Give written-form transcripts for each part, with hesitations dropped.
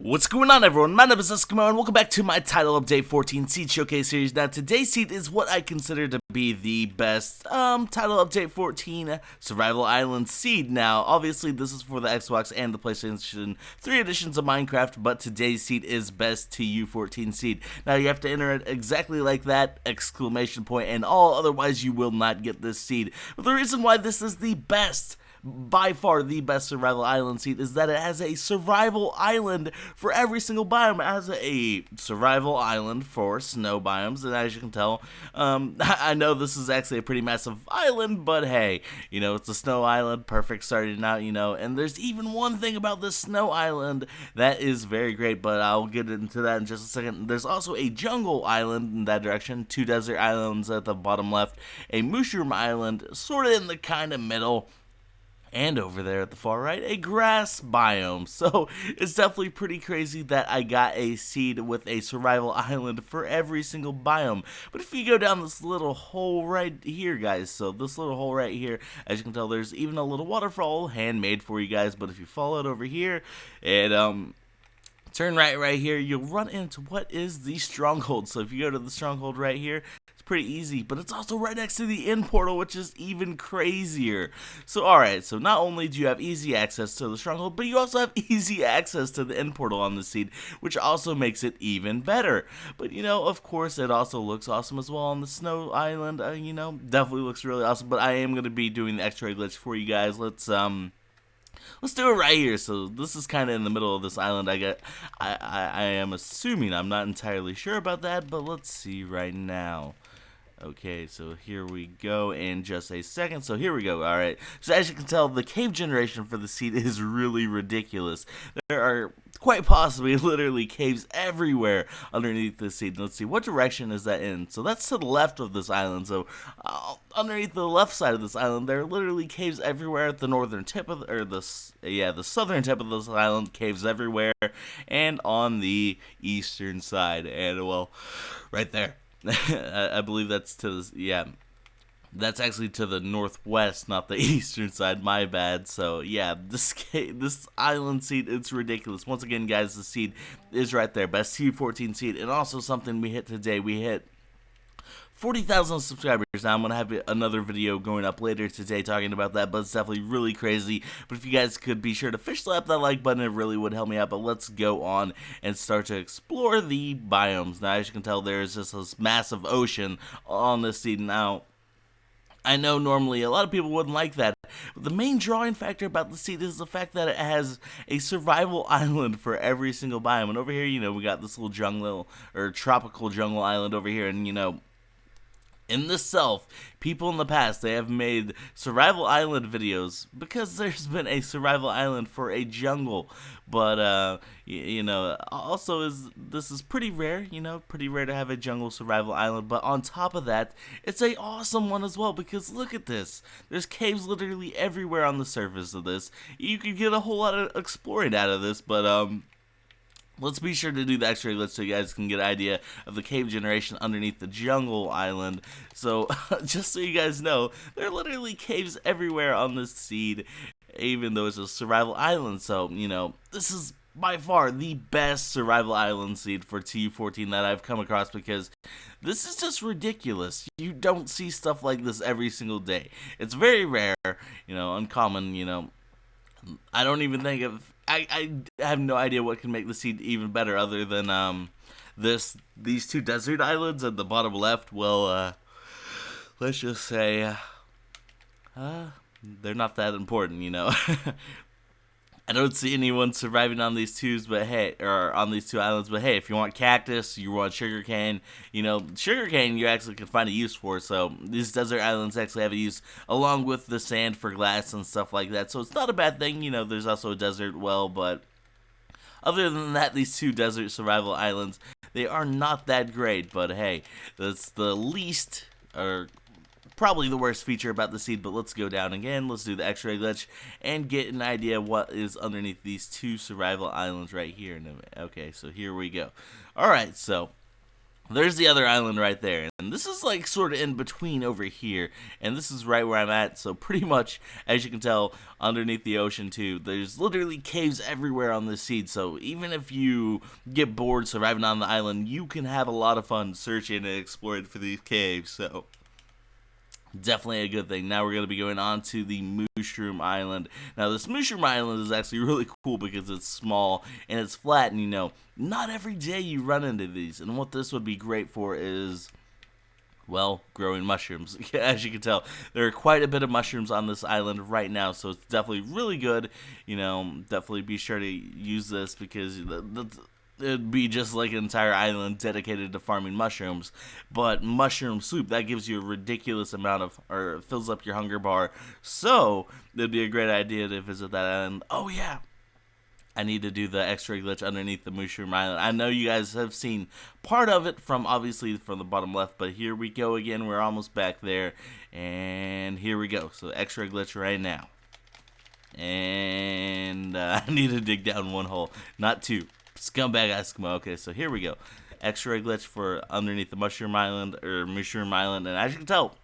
What's going on, everyone? My name is Eskimo, and welcome back to my Title Update 14 Seed Showcase series. Now, today's seed is what I consider to be the best Title Update 14 Survival Island Seed. Now, obviously, this is for the Xbox and the PlayStation 3 editions of Minecraft, but today's seed is best TU14 Seed. Now, you have to enter it exactly like that, exclamation point and all, otherwise you will not get this seed. But the reason why this is the best, by far the best survival island seed, is that it has a survival island for every single biome. It has a survival island for snow biomes, and as you can tell, I know this is actually a pretty massive island, but hey, it's a snow island, perfect starting out, and there's even one thing about this snow island that is very great, but I'll get into that in just a second. There's also a jungle island in that direction, 2 desert islands at the bottom left, a mushroom island sort of in the kind of middle, and over there at the far right, a grass biome. So it's definitely pretty crazy that I got a seed with a survival island for every single biome. But if you go down this little hole right here, guys, so this little hole right here, as you can tell, there's even a little waterfall handmade for you guys. But if you follow it over here and turn right here, you'll run into what is the Stronghold. So if you go to the Stronghold right here, it's pretty easy, but it's also right next to the end portal, which is even crazier. So alright, so not only do you have easy access to the Stronghold, but you also have easy access to the end portal on the seed, which also makes it even better. But of course, it also looks awesome as well on the snow island. Definitely looks really awesome. But I am going to be doing the X-ray glitch for you guys. Let's do it right here. So this is kind of in the middle of this island. I am assuming, I'm not entirely sure about that, but let's see right now. Okay, so here we go in just a second. So here we go. Alright, so as you can tell, the cave generation for the seed is really ridiculous. There are quite possibly literally caves everywhere underneath this seed. Let's see, what direction is that in? So that's to the left of this island. So underneath the left side of this island, there are literally caves everywhere. At the northern tip of the southern tip of this island, caves everywhere, and on the eastern side, and well, right there. I believe that's to the, that's actually to the northwest, not the eastern side, my bad. So yeah, this island seed, it's ridiculous. Once again, guys, the seed is right there, best TU14 seed. And also something we hit today, we hit 40,000 subscribers. Now I'm going to have another video going up later today talking about that, but it's definitely really crazy. But if you guys could be sure to fish slap that like button, it really would help me out. But let's go on and start to explore the biomes. Now, as you can tell, there's just this massive ocean on this seed. Now, I know normally a lot of people wouldn't like that, but the main drawing factor about the seed is the fact that it has a survival island for every single biome. And over here, we got this little jungle, or tropical jungle island over here, and in this self, people in the past, they have made survival island videos because there's been a survival island for a jungle. But, also this is pretty rare, pretty rare to have a jungle survival island. But on top of that, it's a awesome one as well because look at this. There's caves literally everywhere on the surface of this. You could get a whole lot of exploring out of this, but, let's be sure to do the X-ray glitch so you guys can get an idea of the cave generation underneath the jungle island. So, just so you guys know, there are literally caves everywhere on this seed, even though it's a survival island. So, this is by far the best survival island seed for TU14 that I've come across because this is just ridiculous. You don't see stuff like this every single day. It's very rare, uncommon, I don't even think of... I have no idea what can make the seed even better other than these 2 desert islands at the bottom left. Well, let's just say they're not that important, I don't see anyone surviving on these on these 2 islands, but hey, if you want cactus, you want sugarcane, sugarcane you actually can find a use for, so these desert islands actually have a use along with the sand for glass and stuff like that, so it's not a bad thing. There's also a desert well, but other than that, these 2 desert survival islands, they are not that great, but hey, that's the least, or probably the worst feature about the seed. But let's go down again, let's do the X-ray glitch and get an idea what is underneath these 2 survival islands right here. Okay, so here we go. Alright, so there's the other island right there, and this is like sort of in between over here, and this is right where I'm at. So pretty much, as you can tell, underneath the ocean too, there's literally caves everywhere on this seed. So even if you get bored surviving on the island, you can have a lot of fun searching and exploring for these caves. So definitely a good thing. Now we're going to be going on to the Mushroom Island. Now this Mushroom Island is actually really cool because it's small and it's flat, and not every day you run into these. And what this would be great for is, well, growing mushrooms. As you can tell, there are quite a bit of mushrooms on this island right now, so it's definitely really good. Definitely be sure to use this because it'd be just like an entire island dedicated to farming mushrooms. But mushroom soup, that gives you a ridiculous amount of, or fills up your hunger bar. So it'd be a great idea to visit that island. Oh yeah, I need to do the X-ray glitch underneath the Mushroom Island. I know you guys have seen part of it obviously from the bottom left, but here we go again. We're almost back there, and here we go. So X-ray glitch right now, and I need to dig down one hole, not two. Scumbag Eskimo. Okay, so here we go. X-ray glitch for underneath the Mushroom Island, and as you can tell,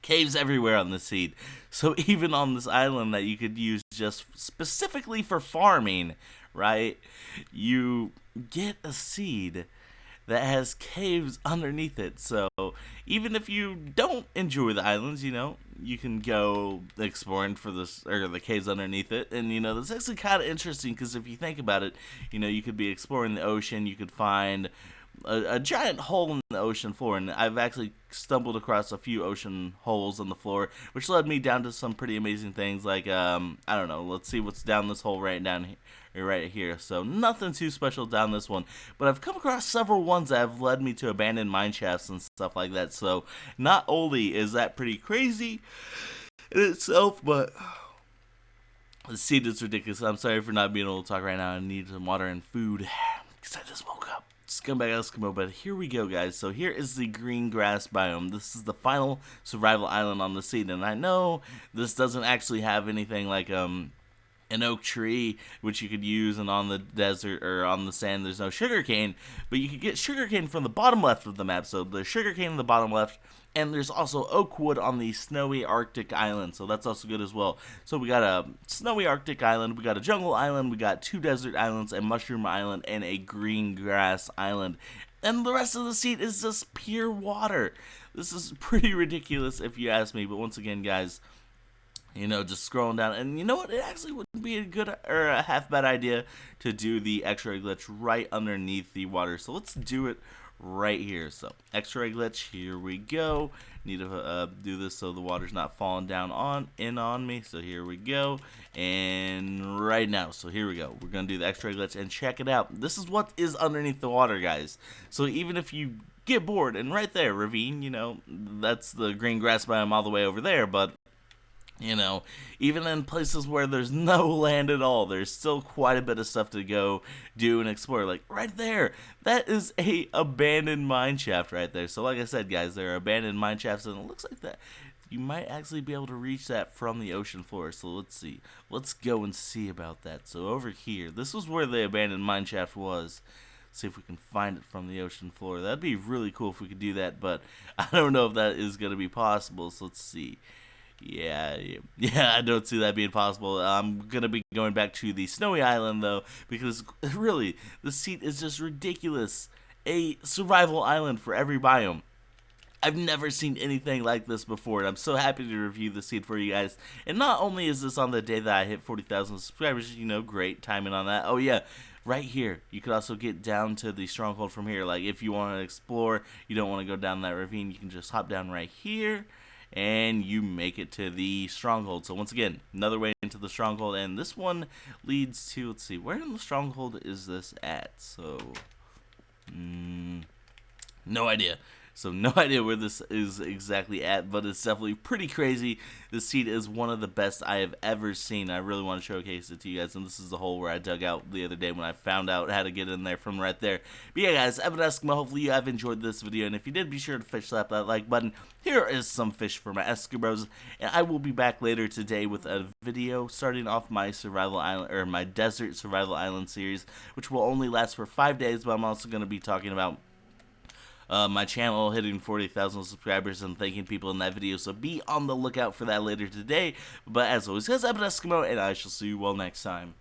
caves everywhere on the seed. So even on this island that you could use just specifically for farming, right? You get a seed that has caves underneath it. So even if you don't enjoy the islands, you can go exploring for the caves underneath it. And that's actually kind of interesting because if you think about it, you could be exploring the ocean, you could find a giant hole in the ocean floor, and I've actually stumbled across a few ocean holes on the floor, which led me down to some pretty amazing things like I don't know, let's see what's down this hole right here. So nothing too special down this one, but I've come across several ones that have led me to abandoned mine shafts and stuff like that. So not only is that pretty crazy in itself, but the seed is ridiculous. I'm sorry for not being able to talk right now. I need some water and food because I just woke up. Scumbag Eskimo, but here we go, guys. So here is the green grass biome. This is the final survival island on the seed, and I know this doesn't actually have anything like an oak tree which you could use, and on the desert or on the sand there's no sugarcane, but you could get sugarcane from the bottom left of the map. So there's sugarcane in the bottom left, and there's also oak wood on the snowy Arctic island, so that's also good as well. So we got a snowy Arctic island, we got a jungle island, we got 2 desert islands, a mushroom island, and a green grass island. And the rest of the seed is just pure water. This is pretty ridiculous if you ask me, but once again, guys, just scrolling down, and you know what? It actually wouldn't be a good or a half bad idea to do the X-ray glitch right underneath the water. So let's do it right here. So X-ray glitch, here we go. Need to do this so the water's not falling down on me. So here we go, and right now. So here we go. We're gonna do the X-ray glitch and check it out. This is what is underneath the water, guys. So even if you get bored, and right there, ravine, that's the green grass biome all the way over there, but even in places where there's no land at all, there's still quite a bit of stuff to go do and explore. Like right there, that is a abandoned mine shaft right there. So like I said, guys, there are abandoned mine shafts, and it looks like that you might actually be able to reach that from the ocean floor. So let's see. Let's go and see about that. So over here, this was where the abandoned mine shaft was. See if we can find it from the ocean floor. That'd be really cool if we could do that, but I don't know if that is going to be possible. So let's see. Yeah, I don't see that being possible. I'm going to be going back to the snowy island, though, because really, the seed is just ridiculous. A survival island for every biome. I've never seen anything like this before, and I'm so happy to review the seed for you guys. And not only is this on the day that I hit 40,000 subscribers, great timing on that. Oh, yeah. Right here, you could also get down to the Stronghold from here. Like, if you want to explore, you don't want to go down that ravine, you can just hop down right here, and you make it to the Stronghold. So once again, another way into the Stronghold, and this one leads to, let's see, where in the Stronghold is this at? So, no idea. So no idea where this is exactly at, but it's definitely pretty crazy. This seed is one of the best I have ever seen. I really want to showcase it to you guys, and this is the hole where I dug out the other day when I found out how to get in there from right there. But yeah, guys, I've been Eskimo. Hopefully you have enjoyed this video, and if you did, be sure to fish slap that like button. Here is some fish for my Eskimos, and I will be back later today with a video starting off my survival island, or my desert survival island series, which will only last for 5 days, but I'm also going to be talking about my channel hitting 40,000 subscribers and thanking people in that video, so be on the lookout for that later today. But as always, guys, I've been Eskimo, and I shall see you all next time.